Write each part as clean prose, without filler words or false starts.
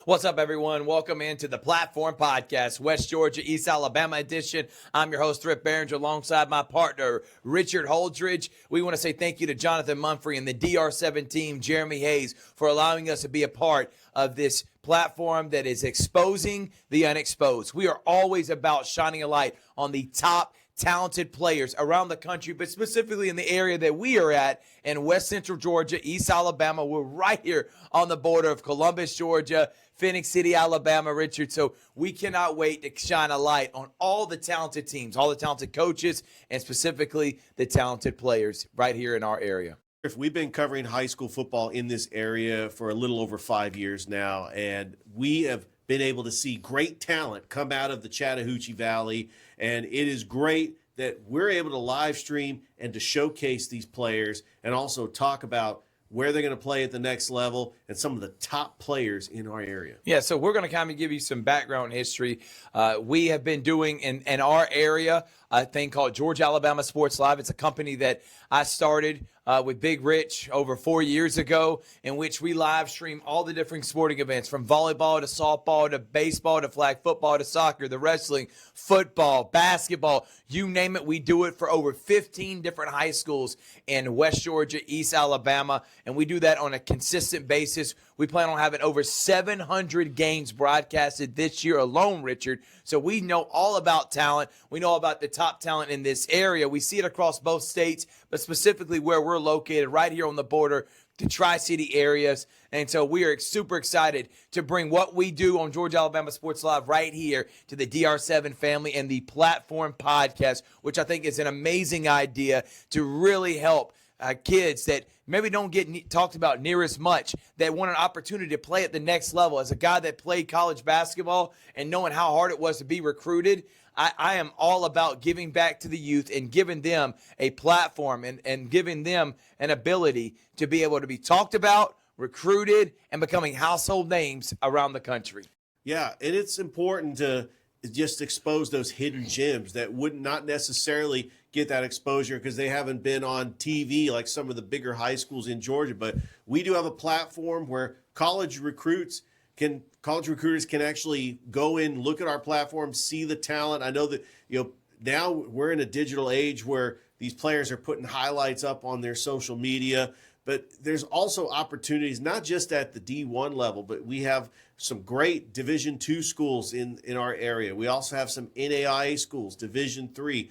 What's up, everyone? Welcome into the Platform Podcast, West Georgia, East Alabama edition. I'm your host, Thrift Behringer, alongside my partner, Richard Holdridge. We want to say thank you to Jonathan Mumphrey and the DR7 team, Jeremy Hayes, for allowing us to be a part of this platform that is exposing the unexposed. We are always about shining a light on the top talented players around the country, but specifically in the area that we are at in West Central Georgia, East Alabama. We're right here on the border of Columbus, Georgia, Phoenix City, Alabama, Richard. So we cannot wait to shine a light on all the talented teams, all the talented coaches, and specifically the talented players right here in our area. We've been covering high school football in this area for a little over 5 years now, and we have been able to see great talent come out of the Chattahoochee Valley, and it is great that we're able to live stream and to showcase these players and also talk about where they're going to play at the next level and some of the top players in our area. Yeah, so we're going to kind of give you some background history. We have been doing in our area a thing called Georgia Alabama Sports Live. It's a company that I started with Big Rich over 4 years ago, in which we live stream all the different sporting events, from volleyball to softball to baseball to flag football to soccer, the wrestling, football, basketball, you name it. We do it for over 15 different high schools in West Georgia, East Alabama, and we do that on a consistent basis. We plan on having over 700 games broadcasted this year alone, Richard. So we know all about talent. We know about the top talent in this area. We see it across both states, but specifically where we're located, right here on the border, the Tri-City areas. And so we are super excited to bring what we do on Georgia Alabama Sports Live right here to the DR7 family and the Platform Podcast, which I think is an amazing idea to really help kids that maybe don't get talked about near as much, that want an opportunity to play at the next level. As a guy that played college basketball and knowing how hard it was to be recruited, I am all about giving back to the youth and giving them a platform and giving them an ability to be able to be talked about, recruited, and becoming household names around the country. Yeah, and it's important to just expose those hidden gems that would not necessarily get that exposure because they haven't been on TV like some of the bigger high schools in Georgia. But we do have a platform where college recruiters can actually go in, look at our platform, see the talent. I know that, now we're in a digital age where these players are putting highlights up on their social media, but there's also opportunities, not just at the D1 level, but we have some great Division II schools in our area. We also have some NAIA schools, Division III.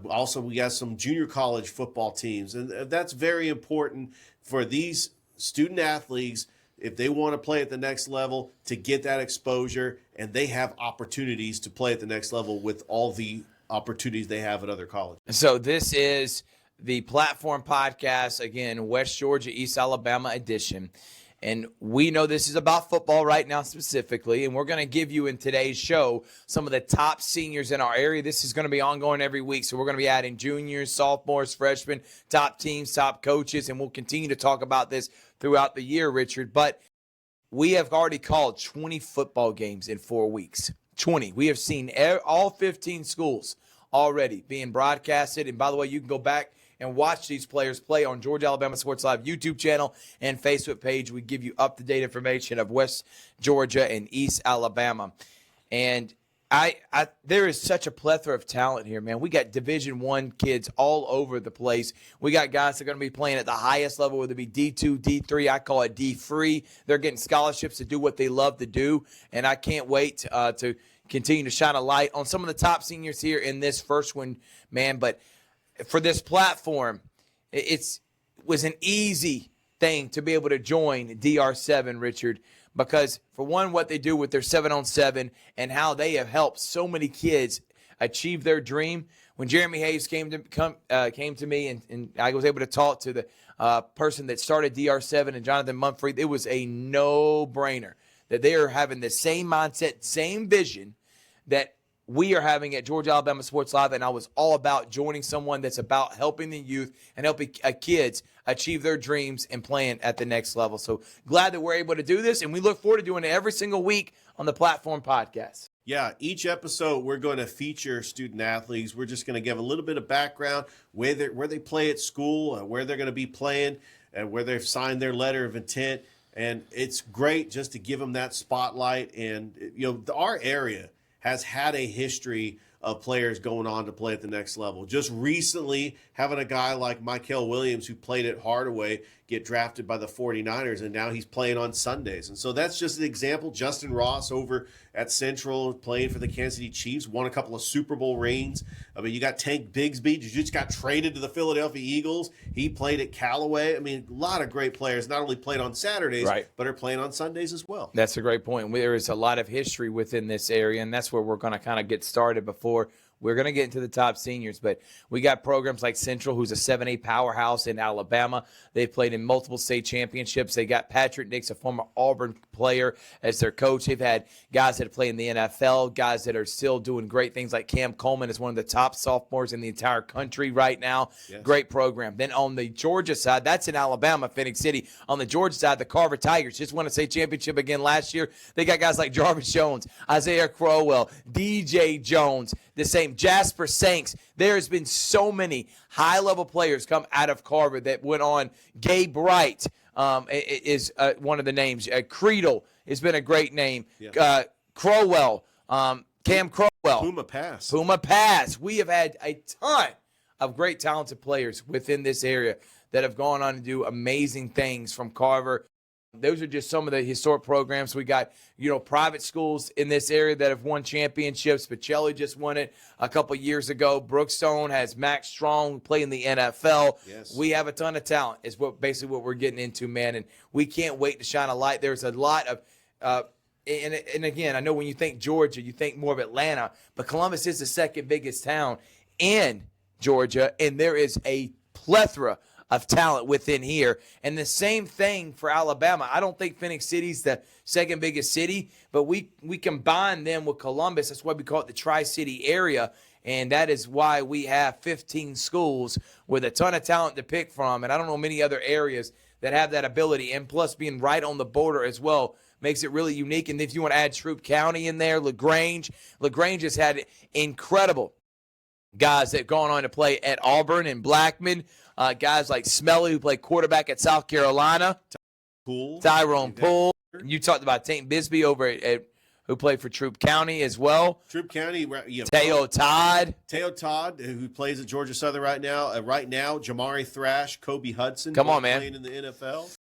Also, we got some junior college football teams, and that's very important for these student athletes if they want to play at the next level to get that exposure, and they have opportunities to play at the next level with all the opportunities they have at other colleges. So this is the Platform Podcast, again, West Georgia, East Alabama edition. And we know this is about football right now specifically, and we're going to give you in today's show some of the top seniors in our area. This is going to be ongoing every week, so we're going to be adding juniors, sophomores, freshmen, top teams, top coaches, and we'll continue to talk about this throughout the year, Richard. But we have already called 20 football games in 4 weeks. 20. We have seen all 15 schools already being broadcasted. And by the way, you can go back and watch these players play on Georgia Alabama Sports Live YouTube channel and Facebook page. We give you up-to-date information of West Georgia and East Alabama. And there is such a plethora of talent here, man. We got Division I kids all over the place. We got guys that are going to be playing at the highest level, whether it be D2, D3. I call it D-free. They're getting scholarships to do what they love to do, and I can't wait to continue to shine a light on some of the top seniors here in this first one, man. But for this platform, it was an easy thing to be able to join DR7, Richard, because for one, what they do with their 7-on-7 and how they have helped so many kids achieve their dream. When Jeremy Hayes came to me and I was able to talk to the person that started DR7 and Jonathan Mumphrey, it was a no-brainer that they are having the same mindset, same vision that we are having at Georgia Alabama Sports Live, and I was all about joining someone that's about helping the youth and helping kids achieve their dreams and playing at the next level. So glad that we're able to do this, and we look forward to doing it every single week on the Platform Podcast. Yeah, each episode we're going to feature student athletes. We're just going to give a little bit of background, where they play at school, where they're going to be playing, and where they've signed their letter of intent. And it's great just to give them that spotlight. And, our area has had a history of players going on to play at the next level. Just recently, having a guy like Michael Williams, who played at Hardaway, get drafted by the 49ers, and now he's playing on Sundays. And so that's just an example. Justin Ross over at Central playing for the Kansas City Chiefs, won a couple of Super Bowl rings. I mean, you got Tank Bigsby, who just got traded to the Philadelphia Eagles. He played at Callaway. I mean, a lot of great players not only played on Saturdays, but are playing on Sundays as well. That's a great point. There is a lot of history within this area, and that's where we're going to kind of get started before we're going to get into the top seniors. But we got programs like Central, who's a 7A powerhouse in Alabama. They've played in multiple state championships. They got Patrick Nix, a former Auburn player, as their coach. They've had guys that play in the NFL, guys that are still doing great things, like Cam Coleman is one of the top sophomores in the entire country right now. Yes. Great program. Then on the Georgia side, that's in Alabama, Phoenix City. On the Georgia side, the Carver Tigers just won a state championship again last year. They got guys like Jarvis Jones, Isaiah Crowell, DJ Jones, the same Jasper Sanks. There has been so many high-level players come out of Carver that went on. Gabe Wright is one of the names. Creedle has been a great name. Yeah. Crowell, Cam Crowell. Puma Pass. We have had a ton of great talented players within this area that have gone on to do amazing things from Carver. Those are just some of the historic programs. We got, private schools in this area that have won championships. Pacelli just won it a couple years ago. Brookstone has Max Strong playing the NFL. Yes. We have a ton of talent is basically what we're getting into, man. And we can't wait to shine a light. There's a lot of and again, I know when you think Georgia, you think more of Atlanta. But Columbus is the second biggest town in Georgia. And there is a plethora of talent within here. And the same thing for Alabama. I don't think Phoenix City's the second biggest city, but we combine them with Columbus. That's why we call it the Tri-City area. And that is why we have 15 schools with a ton of talent to pick from. And I don't know many other areas that have that ability. And plus being right on the border as well makes it really unique. And if you want to add Troup County in there, LaGrange has had incredible guys that have gone on to play at Auburn and Blackman. Guys like Smelly, who played quarterback at South Carolina. Tyrone Poole. You talked about Tank Bisbee over at who played for Troup County as well. Troup County. Teo Todd, who plays at Georgia Southern right now. Jamari Thrash, Kobe Hudson. Come on, man. Playing in the NFL.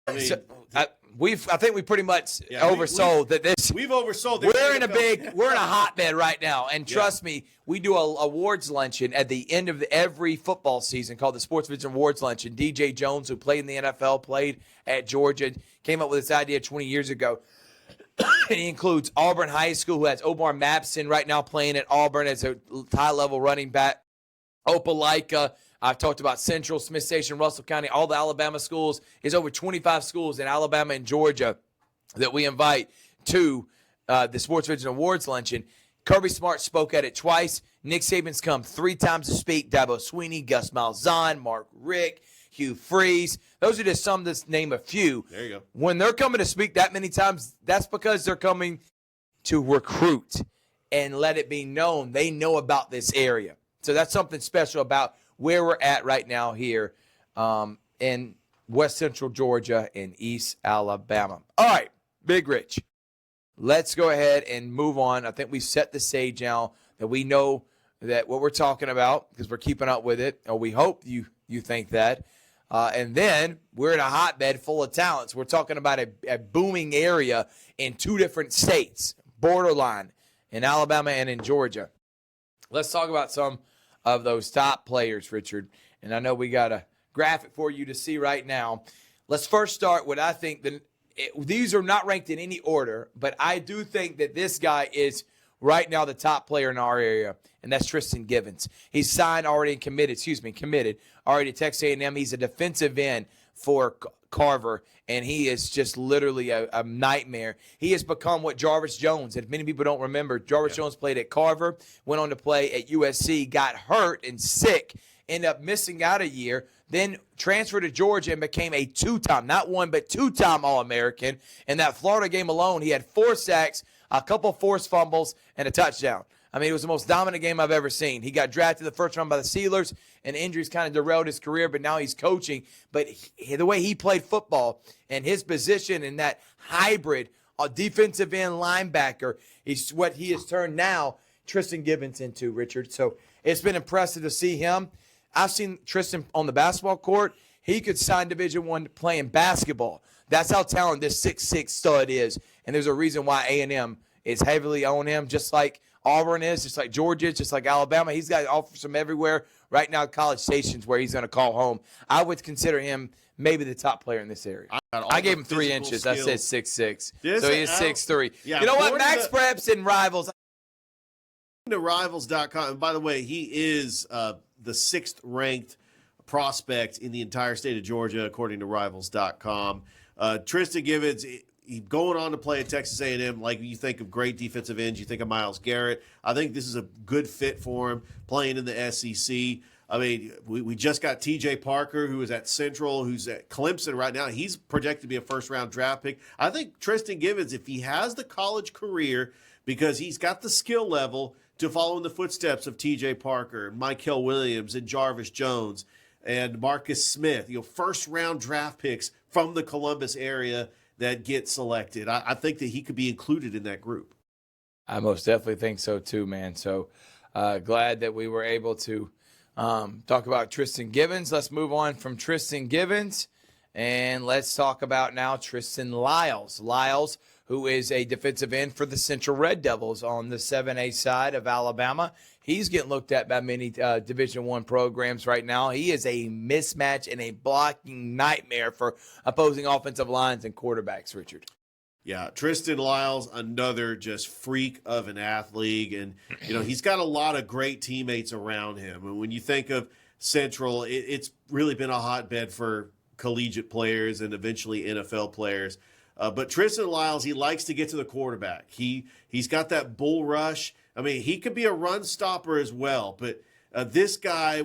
I mean, I think we pretty much oversold that this. We've oversold. We're in a hotbed right now, and trust me, we do a awards luncheon at the end of every football season called the Sports Vision Awards Luncheon. DJ Jones, who played in the NFL, played at Georgia, came up with this idea 20 years ago. And he includes Auburn High School, who has Omar Mapson right now playing at Auburn as a high-level running back. Opelika. I've talked about Central, Smith Station, Russell County, all the Alabama schools. There's over 25 schools in Alabama and Georgia that we invite to the Sports Vision Awards Luncheon. Kirby Smart spoke at it twice. Nick Saban's come 3 times to speak. Dabo Sweeney, Gus Malzahn, Mark Rick, Hugh Freeze. Those are just some, to name a few. There you go. When they're coming to speak that many times, that's because they're coming to recruit and let it be known they know about this area. So that's something special about where we're at right now here in West Central Georgia and East Alabama. All right, Big Rich, let's go ahead and move on. I think we've set the stage now that we know that what we're talking about because we're keeping up with it, or we hope you think that. And then we're in a hotbed full of talents. We're talking about a booming area in 2 different states, borderline, in Alabama and in Georgia. Let's talk about some of those top players, Richard. And I know we got a graphic for you to see right now. Let's first start with, I think, these are not ranked in any order, but I do think that this guy is right now the top player in our area, and that's Tristan Givens. He's signed already and committed already to Texas A&M. He's a defensive end for Carver, and he is just literally a nightmare. He has become what Jarvis Jones, and many people don't remember, Jarvis Jones played at Carver, went on to play at USC, got hurt and sick, ended up missing out a year, then transferred to Georgia and became a 2-time, not one, but 2-time All-American. In that Florida game alone, he had 4 sacks, a couple forced fumbles, and a touchdown. I mean, it was the most dominant game I've ever seen. He got drafted the first round by the Steelers, and injuries kind of derailed his career, but now he's coaching. But the way he played football and his position in that hybrid defensive end linebacker is what he has turned now Tristan Gibbons into, Richard. So it's been impressive to see him. I've seen Tristan on the basketball court. He could sign Division I playing basketball. That's how talented this 6'6 stud is. And there's a reason why A&M is heavily on him, just like Auburn is, just like Georgia is, just like Alabama. He's got offers from everywhere. Right now, College Station's where he's going to call home. I would consider him maybe the top player in this area. I gave him 3 inches. Skills. I said 6'6". So he's 6'3". Yeah, you know what? Max Preps and Rivals. To Rivals.com. And by the way, he is the 6th ranked prospect in the entire state of Georgia, according to Rivals.com. Tristan Gibbons, he's going on to play at Texas A&M. Like you think of great defensive ends, you think of Myles Garrett. I think this is a good fit for him playing in the SEC. I mean, we just got T.J. Parker, who is at Central, who's at Clemson right now. He's projected to be a first-round draft pick. I think Tristan Gibbons, if he has the college career, because he's got the skill level to follow in the footsteps of T.J. Parker, Michael Williams, and Jarvis Jones, and Marcus Smith, first-round draft picks from the Columbus area that get selected. I think that he could be included in that group. I most definitely think so too, man. So glad that we were able to talk about Tristan Gibbons. Let's move on from Tristan Gibbons, and let's talk about now Tristan Lyles. Lyles, who is a defensive end for the Central Red Devils on the 7A side of Alabama. He's getting looked at by many Division I programs right now. He is a mismatch and a blocking nightmare for opposing offensive lines and quarterbacks, Richard. Yeah, Tristan Lyles, another just freak of an athlete. And, he's got a lot of great teammates around him. And when you think of Central, it's really been a hotbed for collegiate players and eventually NFL players. But Tristan Lyles, he likes to get to the quarterback. He's got that bull rush. I mean, he could be a run stopper as well. But this guy,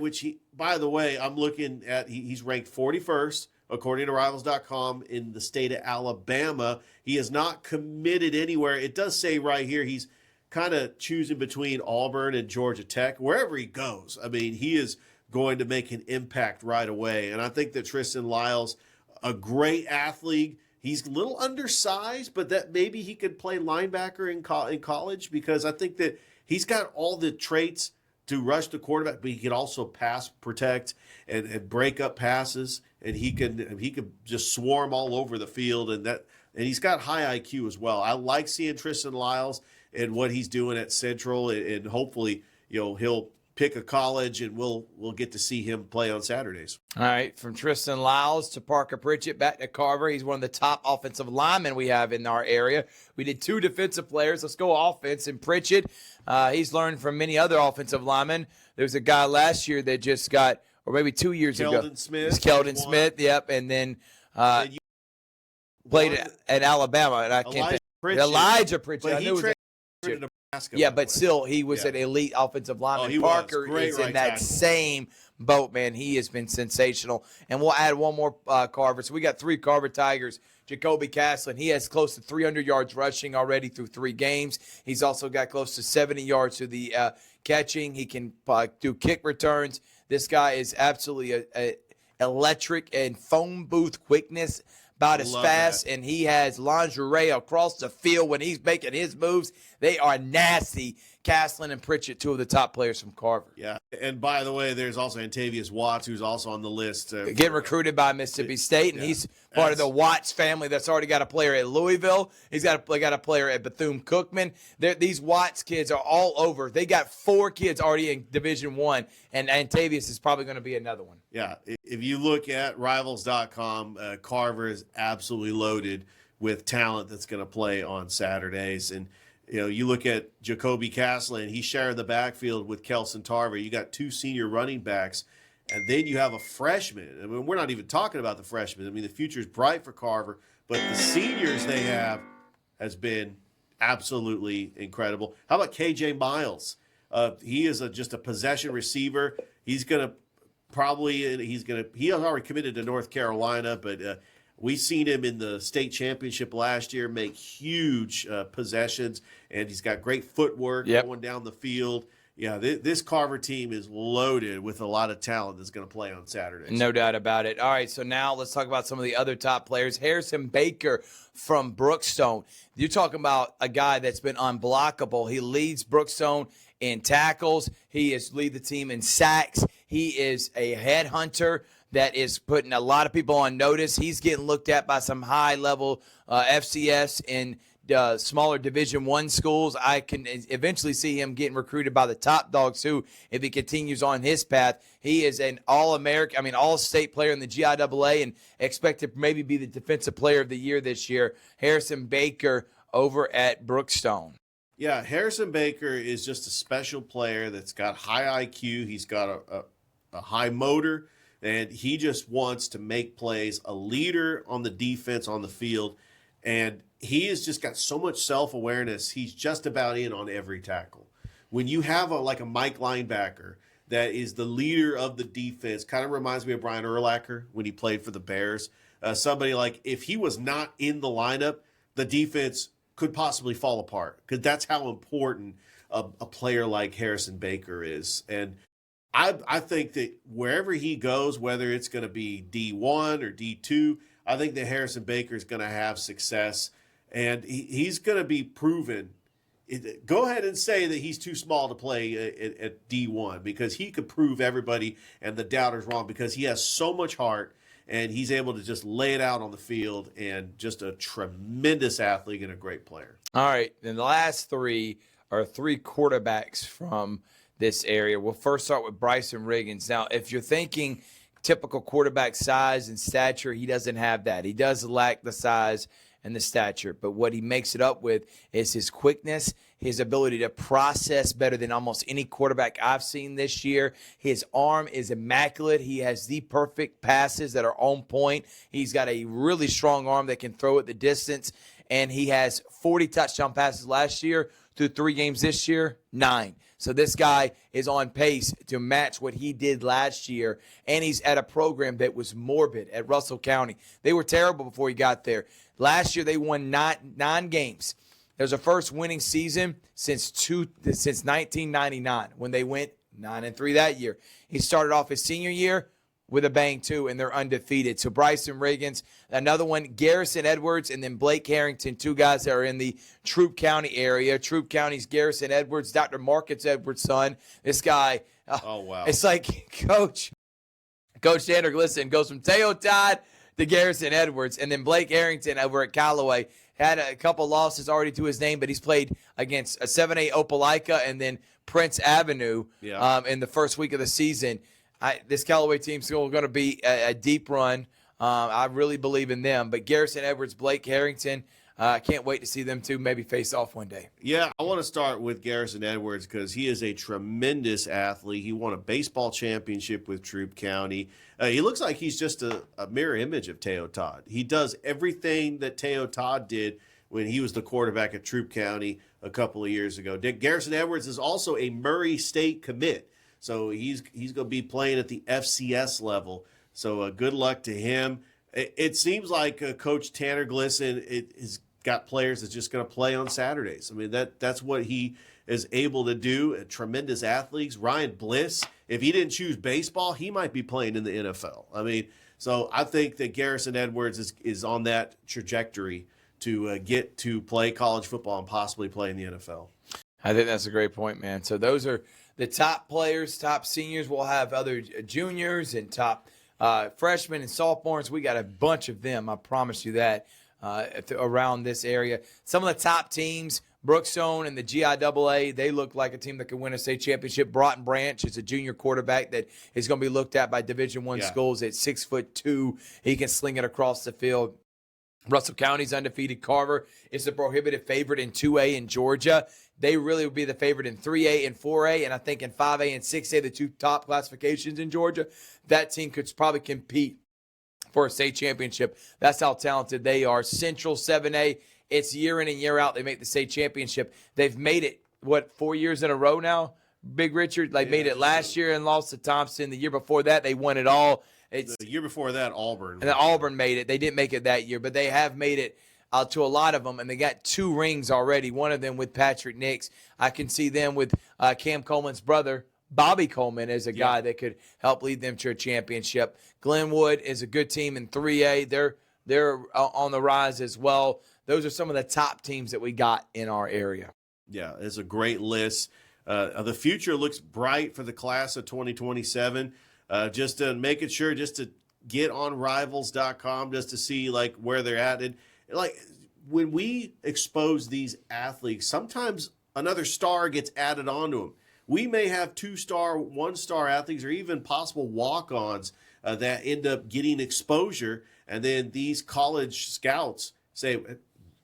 by the way, I'm looking at, he's ranked 41st, according to Rivals.com, in the state of Alabama. He is not committed anywhere. It does say right here he's kind of choosing between Auburn and Georgia Tech. Wherever he goes, I mean, he is going to make an impact right away. And I think that Tristan Lyles, a great athlete. He's a little undersized, but that maybe he could play linebacker in college, because I think that he's got all the traits to rush the quarterback, but he can also pass protect and break up passes, and he can just swarm all over the field, and he's got high IQ as well. I like seeing Tristan Lyles and what he's doing at Central, and hopefully he'll pick a college, and we'll get to see him play on Saturdays. All right, from Tristan Lyles to Parker Pritchett, back to Carver. He's one of the top offensive linemen we have in our area. We did 2 defensive players. Let's go offense. And Pritchett, he's learned from many other offensive linemen. There was a guy last year that just got, or maybe 2 years ago. Keldon Smith, yep. And then played at Alabama. And I can't think. Elijah Pritchett. I knew it was yeah, but still, he was an elite offensive lineman. Parker is in that same boat, man. He has been sensational. And we'll add one more Carver. So we got 3 Carver Tigers. Jacoby Castlin, he has close to 300 yards rushing already through 3 games. He's also got close to 70 yards to the catching. He can do kick returns. This guy is absolutely electric and phone booth quickness. About as fast, and he has lingerie across the field when he's making his moves. They are nasty. Castlin and Pritchett, 2 of the top players from Carver. Yeah, and by the way, there's also Antavius Watts, who's also on the list. Getting recruited by Mississippi State, and he's part of the Watts family that's already got a player at Louisville. He's got a player at Bethune-Cookman. These Watts kids are all over. They got 4 kids already in Division I, and Antavius is probably going to be another one. Yeah, if you look at Rivals.com, Carver is absolutely loaded with talent that's going to play on Saturdays. And you look at Jacoby Castlin, he's sharing the backfield with Kelson Tarver. You got 2 senior running backs, and then you have a freshman. I mean, we're not even talking about the freshmen. I mean, the future is bright for Carver, but the seniors they have has been absolutely incredible. How about KJ Miles? He is just a possession receiver. He has already committed to North Carolina, but We seen him in the state championship last year make huge possessions, and he's got great footwork going down the field. Yeah, this Carver team is loaded with a lot of talent that's going to play on Saturdays. No doubt about it. All right, so now let's talk about some of the other top players. Harrison Baker from Brookstone. You're talking about a guy that's been unblockable. He leads Brookstone in tackles. He has lead the team in sacks. He is a headhunter that is putting a lot of people on notice. He's getting looked at by some high-level FCS and smaller Division I schools. I can eventually see him getting recruited by the top dogs too if he continues on his path. He is an all-American, all-state player in the GIAA and expected to maybe be the defensive player of the year this year. Harrison Baker over at Brookstone. Yeah, Harrison Baker is just a special player that's got high IQ. He's got a high motor, and he just wants to make plays, a leader on the defense on the field. And he has just got so much self-awareness. He's just about in on every tackle. When you have like a Mike linebacker that is the leader of the defense, kind of reminds me of Brian Urlacher when he played for the Bears. Somebody like, if he was not in the lineup, the defense could possibly fall apart, because that's how important a player like Harrison Baker is. And I think that wherever he goes, whether it's going to be D1 or D2, I think that Harrison Baker is going to have success, and he's going to be proven. Go ahead and say that he's too small to play at D1, because he could prove everybody and the doubters wrong, because he has so much heart, and he's able to just lay it out on the field, and just a tremendous athlete and a great player. All right, and the last three are three quarterbacks from this area. We'll first start with Bryson Riggins. Now, if you're thinking typical quarterback size and stature, he doesn't have that. He does lack the size and the stature, but what he makes it up with is his quickness, his ability to process better than almost any quarterback I've seen this year. His arm is immaculate. He has the perfect passes that are on point. He's got a really strong arm that can throw at the distance, and he has 40 touchdown passes last year. Through 3 games this year, 9. So this guy is on pace to match what he did last year, and he's at a program that was morbid at Russell County. They were terrible before he got there. Last year, they won 9 games. There's a first winning season since 1999, when they went 9-3 that year. He started off his senior year with a bang, too, and they're undefeated. So Bryson Riggins, another one, Garrison Edwards, and then Blake Harrington, 2 guys that are in the Troup County area. Troup County's Garrison Edwards, Dr. Marcus Edwards' son. This guy, oh, wow. It's like Coach Tanner Glisson goes from Teo Todd to Garrison Edwards, and then Blake Harrington over at Callaway had a couple losses already to his name, but he's played against a 7A Opelika and then Prince Avenue in the first week of the season. This Callaway team's still going to be a deep run. I really believe in them. But Garrison Edwards, Blake Harrington, I can't wait to see them two maybe face off one day. Yeah, I want to start with Garrison Edwards, because he is a tremendous athlete. He won a baseball championship with Troup County. He looks like he's just a mirror image of Teo Todd. He does everything that Teo Todd did when he was the quarterback at Troup County a couple of years ago. Garrison Edwards is also a Murray State commit. So he's going to be playing at the FCS level. So good luck to him. It seems like Coach Tanner Glisson has got players that's just going to play on Saturdays. I mean, that's what he is able to do. Tremendous athletes. Ryan Bliss, if he didn't choose baseball, he might be playing in the NFL. I mean, so I think that Garrison Edwards is on that trajectory to get to play college football and possibly play in the NFL. I think that's a great point, man. So those are the top players, top seniors. We'll have other juniors and top freshmen and sophomores. We got a bunch of them, I promise you that, around this area. Some of the top teams, Brookstone and the GIAA, they look like a team that could win a state championship. Broughton Branch is a junior quarterback that is going to be looked at by Division I schools at 6'2". He can sling it across the field. Russell County's undefeated. Carver is the prohibitive favorite in 2A in Georgia. They really would be the favorite in 3A and 4A, and I think in 5A and 6A, the 2 top classifications in Georgia, that team could probably compete for a state championship. That's how talented they are. Central 7A, it's year in and year out. They make the state championship. They've made it, 4 years in a row now? Big Richard, they made it last year and lost to Thompson. The year before that, they won it all. It's The year before that, Auburn. and then Auburn made it. They didn't make it that year, but they have made it to a lot of them, and they got 2 rings already. One of them with Patrick Nix. I can see them with Cam Coleman's brother, Bobby Coleman, as a guy that could help lead them to a championship. Glenwood is a good team in 3A. They're on the rise as well. Those are some of the top teams that we got in our area. Yeah, it's a great list. The future looks bright for the class of 2027. Just to making sure just to get on rivals.com just to see like where they're at. And like when we expose these athletes, sometimes another star gets added onto them. We may have 2-star, 1-star athletes or even possible walk-ons that end up getting exposure. And then these college scouts say,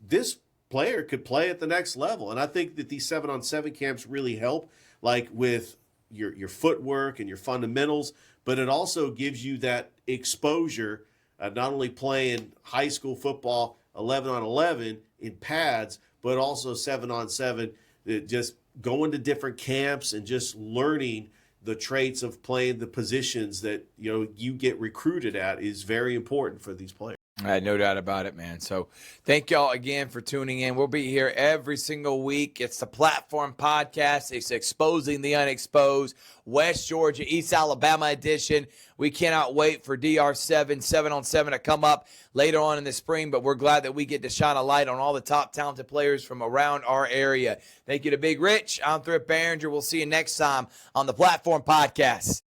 this player could play at the next level. And I think that these 7-on-7 camps really help, like with your footwork and your fundamentals, but it also gives you that exposure, not only playing high school football 11-on-11 in pads, but also 7-on-7, just going to different camps and just learning the traits of playing the positions that you get recruited at is very important for these players. No doubt about it, man. So thank y'all again for tuning in. We'll be here every single week. It's the Platform Podcast. It's Exposing the Unexposed, West Georgia, East Alabama edition. We cannot wait for DR7, 7-on-7 to come up later on in the spring, but we're glad that we get to shine a light on all the top talented players from around our area. Thank you to Big Rich. I'm Thrift Behringer. We'll see you next time on the Platform Podcast.